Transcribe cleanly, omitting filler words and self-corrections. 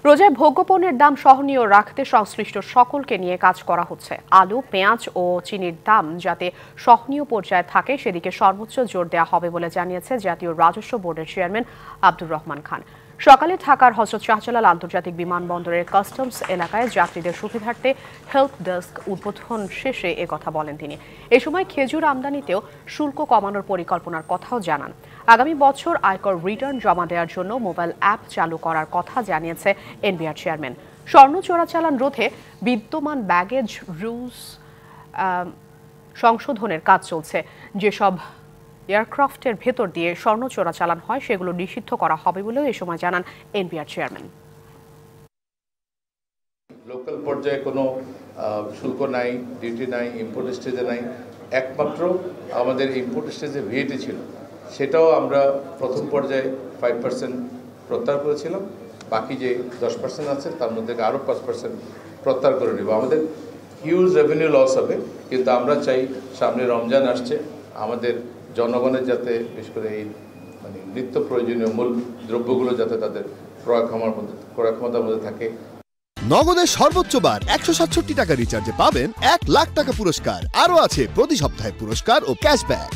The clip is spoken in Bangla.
রোজায় ভোগ্যপণ্যের দাম সহনীয় রাখতে সংশ্লিষ্ট সকলকে নিয়ে কাজ করা হচ্ছে। আলু, পেঁয়াজ ও চিনির দাম যাতে সহনীয় পর্যায়ে থাকে সেদিকে সর্বোচ্চ জোর দেওয়া হবে বলে জানিয়েছে জাতীয় রাজস্ব বোর্ডের চেয়ারম্যান আব্দুর রহমান খান। সকালে ঢাকার হযরত শাহজালাল আন্তর্জাতিক বিমানবন্দরের কাস্টমস এলাকায় যাত্রীদের সুবিধার্থে হেল্প ডেস্ক উদ্বোধন শেষে একথা বলেন তিনি। এ সময় খেজুর আমদানিতেও শুল্ক কমানোর পরিকল্পনার কথাও জানান। আগামী বছর আয়কর রিটার্ন জমা দেওয়ার জন্য মোবাইল অ্যাপ চালু করার কথা জানিয়েছে এনবিআর চেয়ারম্যান। স্বর্ণ চোরাচালান রোধে বিদ্যমান ব্যাগেজ রুলস সংশোধনের কাজ চলছে। যেসব এয়ারক্রাফটের ভেতর দিয়ে স্বর্ণ চোরাচালান হয় সেগুলো নিষিদ্ধ করা হবে বলেও এ সময় জানান এনবিআর চেয়ারম্যান। লোকাল পর্যায়ে কোনো শুল্ক নাই, ডিউটি নাই, ইম্পোর্ট স্টেজে নাই। একমাত্র আমাদের ইম্পোর্ট স্টেজে ভিএটি ছিল, সেটাও আমরা প্রথম পর্যায়ে 5% প্রত্যাহার করেছিলাম। বাকি যে 10% আছে তার মধ্যে আরও 5% প্রত্যাহার করে নেব। আমাদের হিউজ রেভিনিউ লস হবে, কিন্তু আমরা চাই সামনে রমজান আসছে, আমাদের জনগণের যাতে বিশেষ করে এই নিত্য প্রয়োজনীয় মূল দ্রব্যগুলো যাতে তাদের ক্রয় ক্ষমতার মধ্যে থাকে। নগদের সর্বোচ্চ বার 167 টাকা রিচার্জে পাবেন 1 লাখ টাকা পুরস্কার। আরও আছে প্রতি সপ্তাহে পুরস্কার ও ক্যাশব্যাক।